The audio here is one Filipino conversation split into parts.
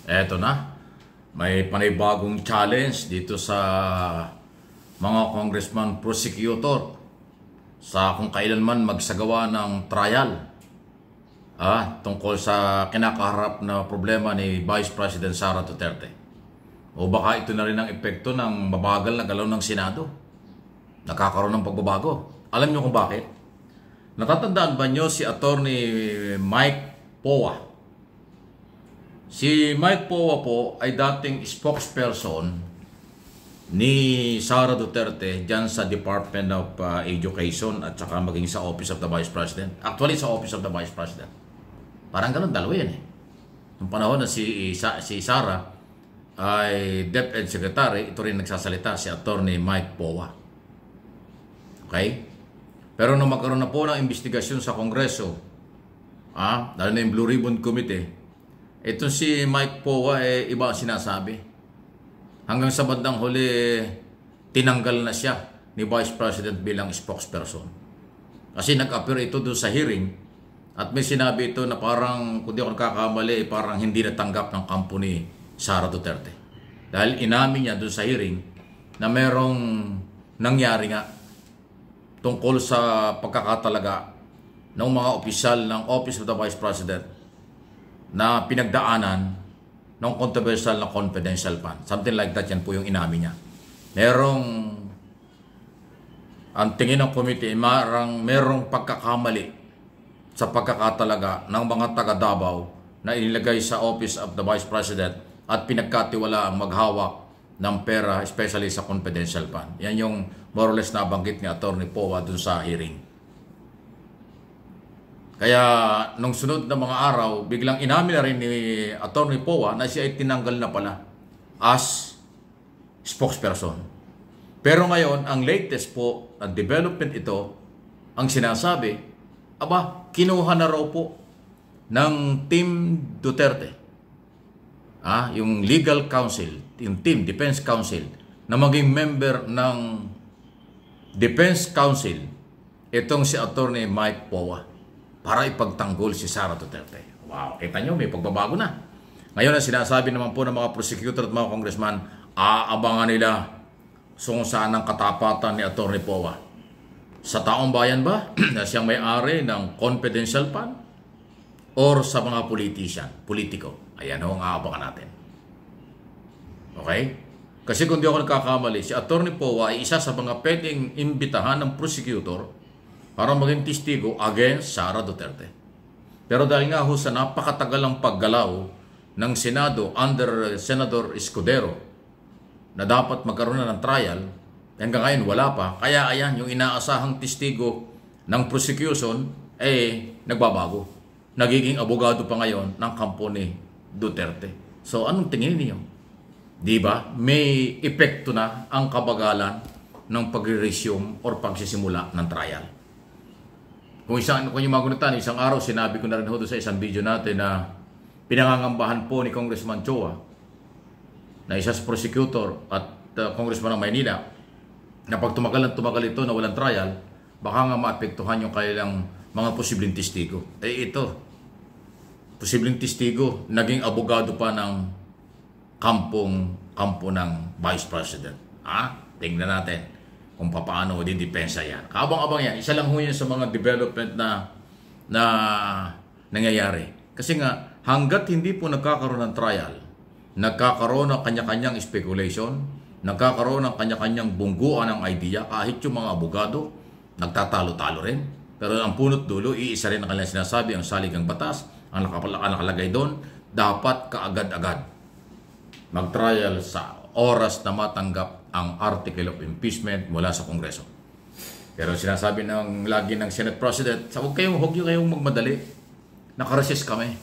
Eto na, may panibagong challenge dito sa mga congressman prosecutor sa kung kailanman magsagawa ng trial tungkol sa kinakaharap na problema ni Vice President Sara Duterte. O baka ito na rin ang epekto ng mabagal na galaw ng Senado. Nakakaroon ng pagbabago. Alam niyo kung bakit? Natatandaan ba niyo si Attorney Mike Poa? Si Mike Poa po ay dating spokesperson ni Sara Duterte dyan sa Department of Education at saka maging sa Office of the Vice President. Actually, sa Office of the Vice President. Parang ganun, dalawa yan eh. Noong panahon na si Sara ay DepEd Secretary, ito rin nagsasalita si Attorney Mike Poa. Okay? Pero nung magkaroon na po ng investigasyon sa Kongreso, lalo na yung Blue Ribbon Committee, ito si Mike Poa iba ang sinasabi. Hanggang sa bandang huli, tinanggal na siya ni Vice President bilang spokesperson. Kasi nag-appear ito doon sa hearing at may sinabi ito na parang, kung di ako nakakamali, parang hindi natanggap ng kampo ni Sara Duterte. Dahil inamin niya doon sa hearing na merong nangyari nga tungkol sa pagkakatalaga ng mga opisyal ng Office of the Vice President na pinagdaanan ng controversial na confidential fund. Something like that, yan po yung inamin niya. Ang tingin ng committee, merong pagkakamali sa pagkakatalaga ng mga taga-Davao na inilagay sa Office of the Vice President at pinagkatiwala ang maghawak ng pera, especially sa confidential fund. Yan yung more or less nabanggit ni Attorney Poa dun sa hearing. Kaya nung sunod na mga araw, biglang inamin na rin ni Attorney Poa na siya ay tinanggal na pala as spokesperson. Pero ngayon, ang latest po na development ito, ang sinasabi, kinuha na raw po ng Team Duterte, yung legal counsel, yung Team Defense Counsel, na maging member ng Defense Council, itong si Attorney Mike Poa, para ipagtanggol si Sara Duterte. Wow, kita nyo, may pagbabago na. Ngayon, ang sinasabi naman po ng mga prosecutor at mga congressman, aabangan nila kung saan ang katapatan ni Attorney Poa. Sa taong bayan ba na siyang may-ari ng confidential fund or sa mga politiko? Ayan ho ang aabangan natin. Okay? Kasi kung di ako nagkakamali, si Attorney Poa ay isa sa mga pwedeng imbitahan ng prosecutor para maging testigo against Sara Duterte. Pero dahil nga ho sa napakatagal ng paggalaw ng Senado under Senator Escudero na dapat magkaroon na ng trial, hanggang ngayon wala pa. Kaya ayan, yung inaasahang testigo ng prosecution nagbabago. Nagiging abogado pa ngayon ng kampo ni Duterte. So anong tingin niyo? Di ba? May epekto na ang kabagalan ng pag-resume or pagsisimula ng trial. Kung yung magunutan, isang araw sinabi ko na rin ho sa isang video natin na pinangangambahan po ni Congressman Chua na isa sa prosecutor at Congressman ng Maynila na pag tumagal ito na walang trial, baka nga maapektuhan yung kailang mga posibleng testigo. Ito, posibleng testigo, naging abogado pa ng kampo ng Vice President. Tingnan natin kung paano didepensa yan. Kaabang-abang yan. Isa lang ho yan sa mga development na nangyayari. Kasi nga, hanggat hindi po nagkakaroon ng trial, nagkakaroon ng kanya-kanyang speculation, nagkakaroon ng kanya-kanyang bungguan ng idea, kahit yung mga abogado, nagtatalo-talo rin. Pero ang punot dulo, iisa rin ang kanilang sinasabi, ang saligang batas, ang nakalagay doon, dapat kaagad-agad mag-trial sa oras na matanggap ang article of impeachment mula sa Kongreso. Pero sinasabi lagi ng Senate President, huwag niyo kayong magmadali. Nakaresist kami.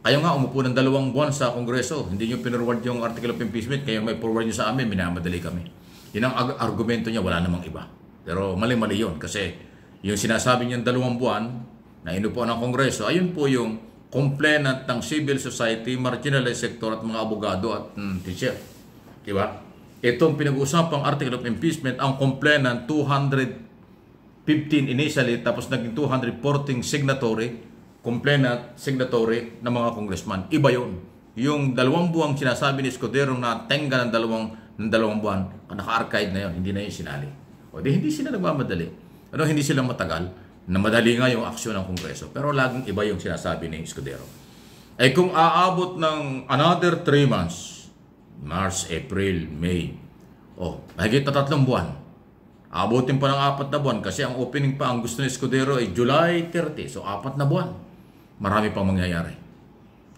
Kayo nga umupo ng 2 buwan sa Kongreso, hindi nyo pinurward yung article of impeachment, kayo may forward nyo sa amin, minamadali kami. Yun ang argumento niya, wala namang iba. Pero mali-mali yun kasi yung sinasabi niyang 2 buwan na inupo ng Kongreso, ayun po yung complainant ng civil society, marginalized sector at mga abogado at teacher. Diba? Itong pinag-usapang article of impeachment, ang complainant 215 initially, tapos naging 214 signatory, complainant, signatory ng mga congressman. Iba yun. yung 2 buwang sinasabi ni Escudero na tenga ng dalawang buwan, naka-archive na yun, hindi na yun sinali. O di hindi sila nagmamadali. Ano, hindi sila matagal, na madali nga yung aksyon ng Kongreso. Pero laging iba yung sinasabi ni Escudero. Ay kung aabot ng another 3 months, March, April, May, mahigit na 3 buwan. Abutin pa ng 4 na buwan kasi ang opening pa ang gusto ni Escudero ay July 30. So 4 na buwan. Marami pang mangyayari.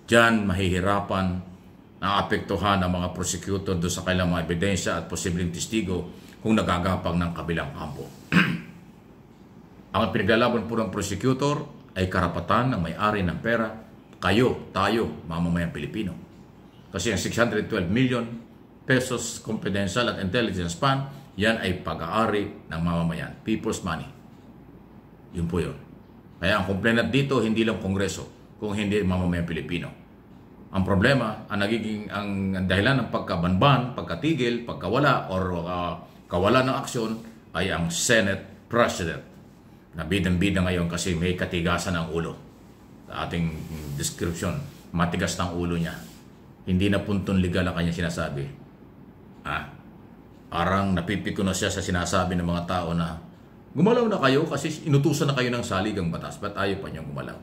Diyan mahihirapan na apektuhan ang mga prosecutor doon sa kailang mga ebidensya at posibleng testigo kung nagagapang ng kabilang kampo. Ang pinaglalaban po ng prosecutor ay karapatan ng may-ari ng pera, tayo, mamamayang Pilipino. Kasi ang 612 million pesos confidential at intelligence fund, yan ay pag-aari ng mamamayan. People's money. Yun po yun. Kaya ang complainant dito, hindi lang Kongreso, kung hindi mamamayang Pilipino. Ang problema, ang dahilan ng pagkabanban, pagkatigil, pagkawala, or kawala ng aksyon, ay ang Senate President. Na bidang-bida ngayon kasi may katigasan ng ulo. Sa ating description, matigas ng ulo niya. Hindi na puntong legal ang kanya sinasabi. Parang napipiko na siya sa sinasabi ng mga tao na gumalaw na kayo kasi inutusan na kayo ng saligang batas. Ba't ayaw pa niyong gumalaw?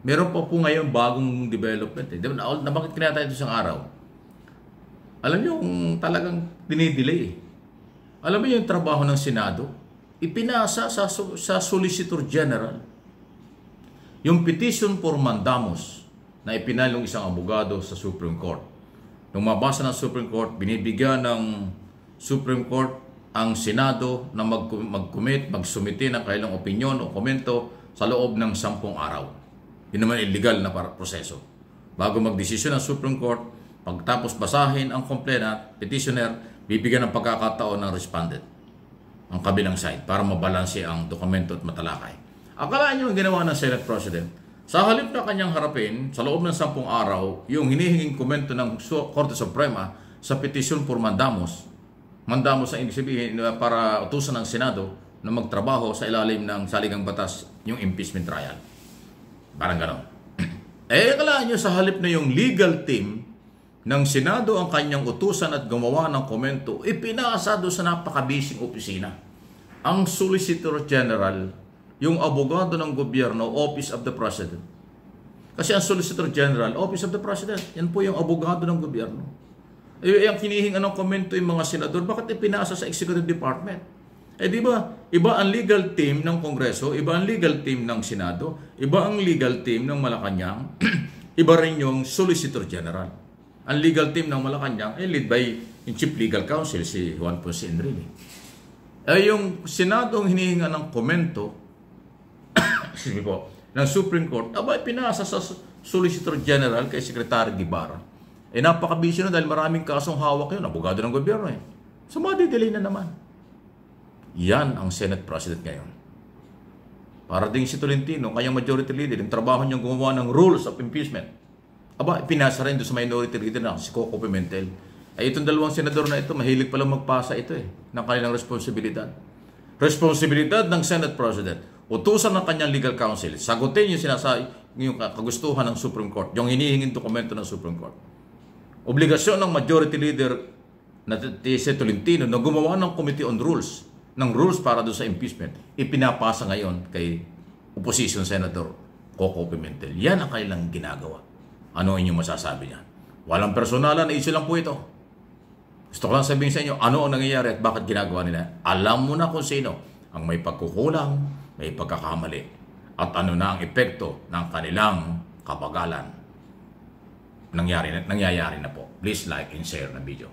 Meron pa po ngayon bagong development. Bakit kinata ito isang araw? Alam niyo kung talagang dinidelay. Alam niyo yung trabaho ng Senado? Ipinasa sa Solicitor General yung petition for mandamus na ipinalong isang abogado sa Supreme Court. Nung mabasa ng Supreme Court, binibigyan ng Supreme Court ang Senado na magsumite ng kailang opinyon o komento sa loob ng 10 araw. Yun naman illegal na proseso. Bago magdesisyon ng Supreme Court, pagtapos basahin ang complainant, petitioner, bibigyan ng pagkakataon ng respondent ang kabilang side para mabalanse ang dokumento at matalakay. Akala niyo ang ginawa ng Senate President, sa halip na kanyang harapin sa loob ng 10 araw yung hinihinging komento ng Korte Suprema sa petition for mandamus. Mandamus ang ibig sabihin para utusan ng Senado na magtrabaho sa ilalim ng saligang batas yung impeachment trial. Parang gano'n. Akala niyo sa halip na yung legal team ng Senado ang kanyang utusan at gumawa ng komento, ipinasa doon sa napakabising opisina. Ang Solicitor General, yung abogado ng gobyerno, Office of the President. Kasi ang Solicitor General, Office of the President, yan po yung abogado ng gobyerno. Ang hinihingan ng komento yung mga senador, bakit ipinasa sa Executive Department? Di ba, iba ang legal team ng Kongreso, iba ang legal team ng Senado, iba ang legal team ng Malacanang, iba rin yung Solicitor General. Ang legal team ng Malacanang ay led by yung Chief Legal Counsel, si Juan Ponce Enrile. Yung Senado ang hinihinga ng komento ng Supreme Court, pinasa sa Solicitor General kay Secretary Guevara. Napakabisyo na dahil maraming kasong hawak yun, abogado ng gobyerno So madidelay na naman. Yan ang Senate President ngayon. Para ding si Tolentino, kanyang majority leader, yung trabaho niyang gumawa ng rules of impeachment. Pinasa rin doon sa minority leader na si Coco Pimentel. Itong 2 senador na ito, mahilig palang magpasa ito ng kanilang responsibilidad. Responsibilidad ng Senate President. Utusan ng kanyang legal counsel. Sagutin yung kagustuhan ng Supreme Court. Yung hinihinging dokumento ng Supreme Court. Obligasyon ng majority leader na si Tolentino na gumawa ng Committee on Rules. Ng rules para doon sa impeachment. Ipinapasa ngayon kay Opposition Senator Coco Pimentel. Yan ang kanilang ginagawa. Ano ang inyong masasabi niyan? Walang personalan na issue lang po ito. Gusto ko lang sabihin sa inyo, ano ang nangyayari at bakit ginagawa nila. Alam mo na kung sino ang may pagkukulang, may pagkakamali, at ano na ang epekto ng kanilang kabagalan. Nangyayari na po. Please like and share na video.